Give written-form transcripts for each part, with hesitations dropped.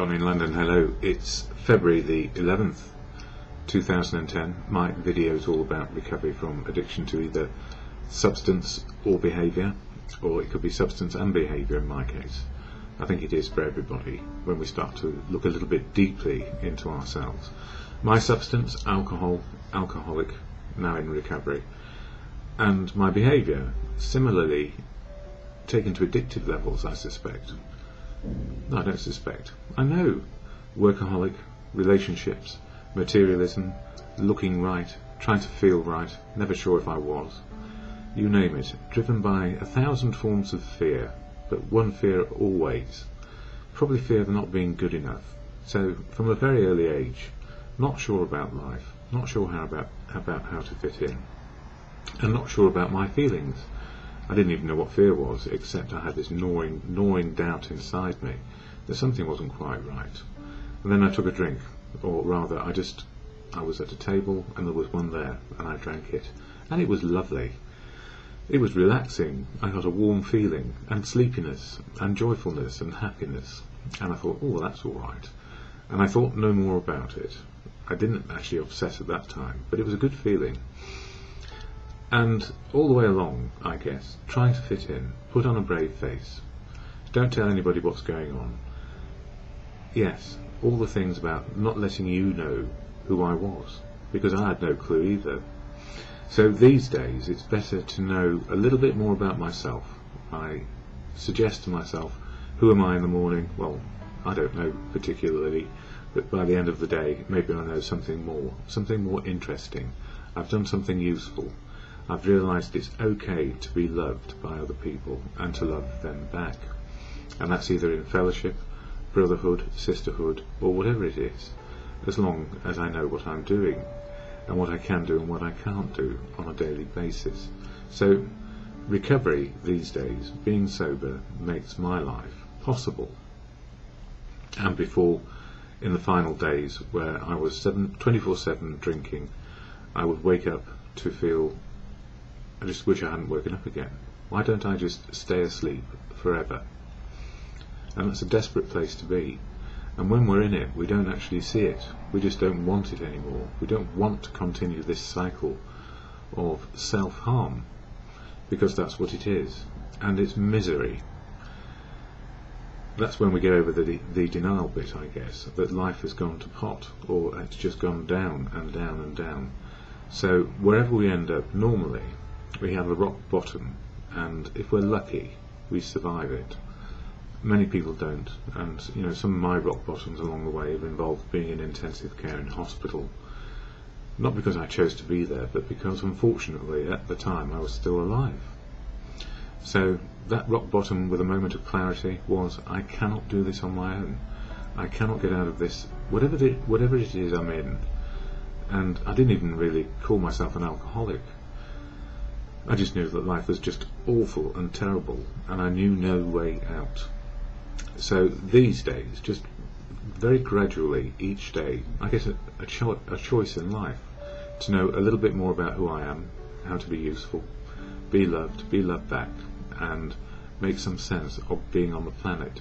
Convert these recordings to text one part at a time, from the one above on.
Don in London, hello. It's February the 11th, 2010. My video is all about recovery from addiction to either substance or behaviour, or it could be substance and behaviour in my case. I think it is for everybody when we start to look a little bit deeply into ourselves. My substance, alcohol, alcoholic, now in recovery. And my behaviour, similarly, taken to addictive levels, I suspect. No, I don't suspect. I know. Workaholic, relationships, materialism, looking right, trying to feel right, never sure if I was. You name it, driven by 1,000 forms of fear, but one fear always. Probably fear of not being good enough. So, from a very early age, not sure about life, not sure about how to fit in, and not sure about my feelings. I didn't even know what fear was, except I had this gnawing doubt inside me that something wasn't quite right. And then I took a drink, or rather I was at a table and there was one there, and I drank it, and it was lovely. It was relaxing. I got a warm feeling, and sleepiness, and joyfulness, and happiness, and I thought, oh, that's all right. And I thought no more about it. I didn't actually obsess at that time, but it was a good feeling. And all the way along, I guess, trying to fit in, put on a brave face, don't tell anybody what's going on. Yes, all the things about not letting you know who I was, because I had no clue either. So these days it's better to know a little bit more about myself. I suggest to myself, who am I in the morning? Well, I don't know particularly, but by the end of the day maybe I know something more interesting. I've done something useful. I've realised it's okay to be loved by other people and to love them back. And that's either in fellowship, brotherhood, sisterhood, or whatever it is, as long as I know what I'm doing and what I can do and what I can't do on a daily basis. So recovery these days, being sober, makes my life possible. And before, in the final days where I was 24/7 drinking, I would wake up to feel, I just wish I hadn't woken up again. Why don't I just stay asleep forever? And that's a desperate place to be. And when we're in it, we don't actually see it. We just don't want it anymore. We don't want to continue this cycle of self-harm, because that's what it is. And it's misery. That's when we get over the denial bit, I guess, that life has gone to pot, or it's just gone down and down and down. So wherever we end up, normally, we have a rock bottom, and if we're lucky, we survive it. Many people don't, and some of my rock bottoms along the way have involved being in intensive care in hospital. Not because I chose to be there, but because unfortunately at the time I was still alive. So that rock bottom with a moment of clarity was, I cannot do this on my own. I cannot get out of this, whatever it is I'm in. And I didn't even really call myself an alcoholic. I just knew that life was just awful and terrible, and I knew no way out. So these days, just very gradually, each day, I get a choice in life to know a little bit more about who I am, how to be useful, be loved back, and make some sense of being on the planet.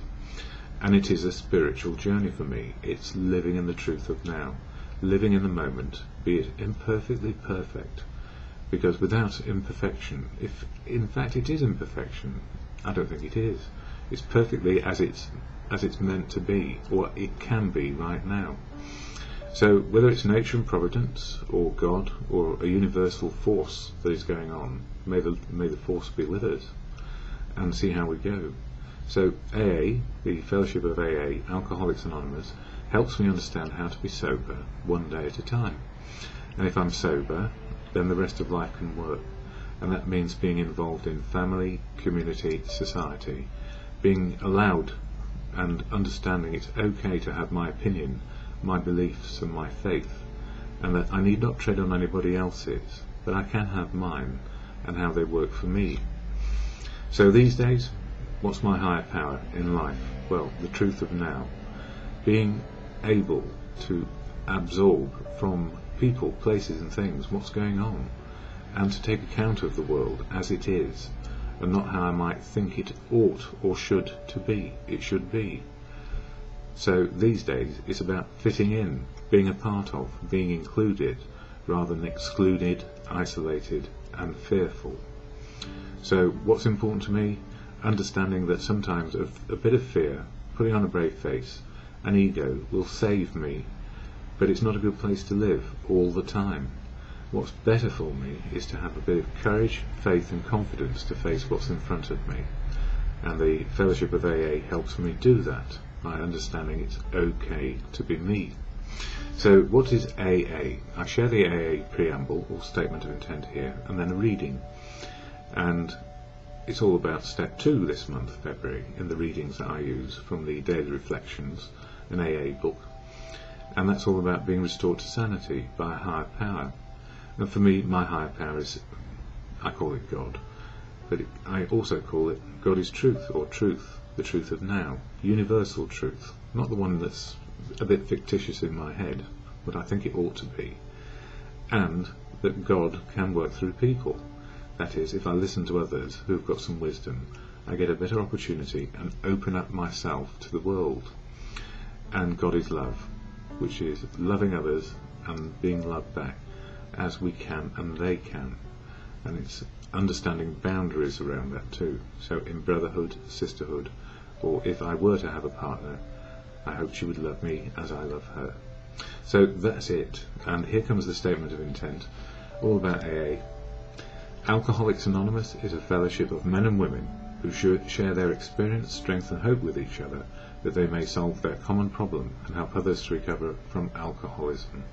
And it is a spiritual journey for me. It's living in the truth of now, living in the moment, be it imperfectly perfect. Because without imperfection, if in fact it is imperfection, I don't think it is. It's perfectly as it's meant to be, or it can be right now. So whether it's nature and providence, or God, or a universal force that is going on, may the force be with us, and see how we go. So AA, the Fellowship of AA, Alcoholics Anonymous, helps me understand how to be sober one day at a time. And if I'm sober, then the rest of life can work. And that means being involved in family, community, society, being allowed and understanding it's okay to have my opinion, my beliefs and my faith, and that I need not tread on anybody else's, but I can have mine and how they work for me. So these days, what's my higher power in life? Well, the truth of now. Being able to absorb from people, places and things what's going on, and to take account of the world as it is, and not how I might think it ought or should to be. It should be. So these days it's about fitting in, being a part of, being included, rather than excluded, isolated and fearful. So what's important to me? Understanding that sometimes a bit of fear, putting on a brave face, an ego will save me, but it's not a good place to live all the time. What's better for me is to have a bit of courage, faith and confidence to face what's in front of me. And the Fellowship of AA helps me do that by understanding it's okay to be me. So what is AA? I share the AA preamble or statement of intent here, and then a reading. And it's all about step 2 this month, February, in the readings that I use from the Daily Reflections, an AA book. And that's all about being restored to sanity by a higher power. And for me, my higher power is, I call it God, but I also call it God is truth, or truth, the truth of now, universal truth, not the one that's a bit fictitious in my head, but I think it ought to be. And that God can work through people. That is, if I listen to others who've got some wisdom, I get a better opportunity and open up myself to the world. And God is love, which is loving others and being loved back as we can and they can. And it's understanding boundaries around that too. So in brotherhood, sisterhood, or if I were to have a partner, I hope she would love me as I love her. So that's it. And here comes the statement of intent, all about AA. Alcoholics Anonymous is a fellowship of men and women who share their experience, strength and hope with each other, that they may solve their common problem and help others to recover from alcoholism.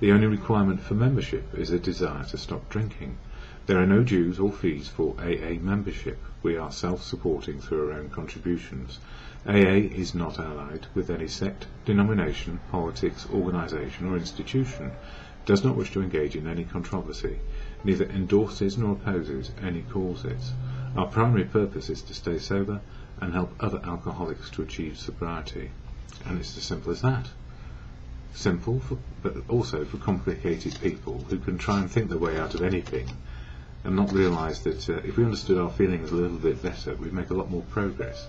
The only requirement for membership is a desire to stop drinking. There are no dues or fees for AA membership. We are self-supporting through our own contributions. AA is not allied with any sect, denomination, politics, organisation or institution, does not wish to engage in any controversy, neither endorses nor opposes any causes. Our primary purpose is to stay sober and help other alcoholics to achieve sobriety. And it's as simple as that. Simple, but also for complicated people who can try and think their way out of anything and not realise that if we understood our feelings a little bit better, we'd make a lot more progress.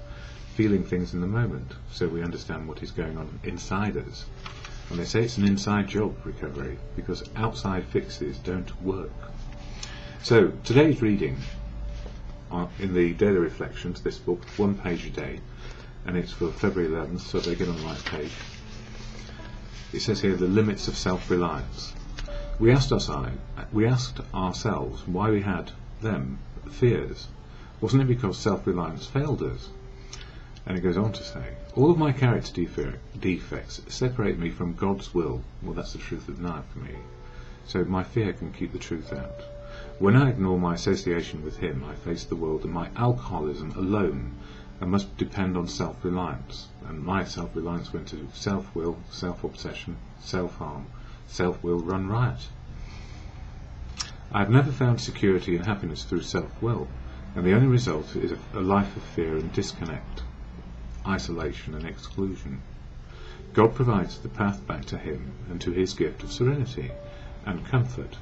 Feeling things in the moment, so we understand what is going on inside us. And they say it's an inside job, recovery, because outside fixes don't work. So today's reading in the Daily Reflections, this book, 1 page a day, and it's for February 11th, so they get on the right page. It says here, the limits of self-reliance. We asked ourselves why we had them fears. Wasn't it because self-reliance failed us? And it goes on to say, all of my character defects separate me from God's will. Well, that's the truth of now for me. So my fear can keep the truth out. When I ignore my association with Him, I face the world and my alcoholism alone, and must depend on self-reliance. And my self-reliance went to self-will, self-obsession, self-harm, self-will run riot. I've never found security and happiness through self-will, and the only result is a life of fear and disconnect, isolation and exclusion. God provides the path back to Him and to His gift of serenity and comfort.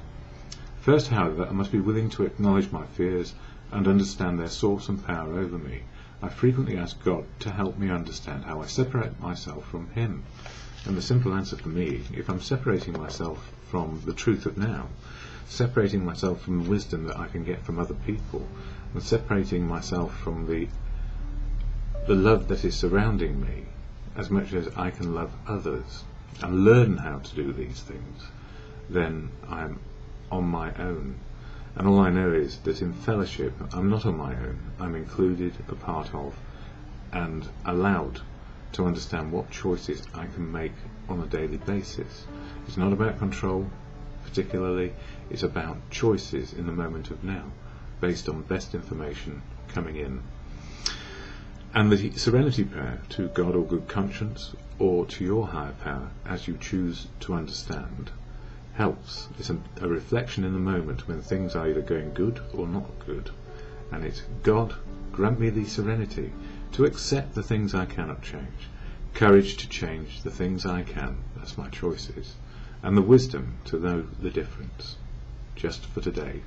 First, however, I must be willing to acknowledge my fears and understand their source and power over me. I frequently ask God to help me understand how I separate myself from Him. And the simple answer for me, if I'm separating myself from the truth of now, separating myself from the wisdom that I can get from other people, and separating myself from the love that is surrounding me, as much as I can love others, and learn how to do these things, then I'm on my own. And all I know is that in fellowship I'm not on my own. I'm included, a part of, and allowed to understand what choices I can make on a daily basis. It's not about control particularly, it's about choices in the moment of now, based on best information coming in. And the serenity prayer to God or good conscience, or to your higher power, as you choose to understand, helps. It's a reflection in the moment when things are either going good or not good. And it's, God, grant me the serenity to accept the things I cannot change, courage to change the things I can, that's my choices, and the wisdom to know the difference. Just for today.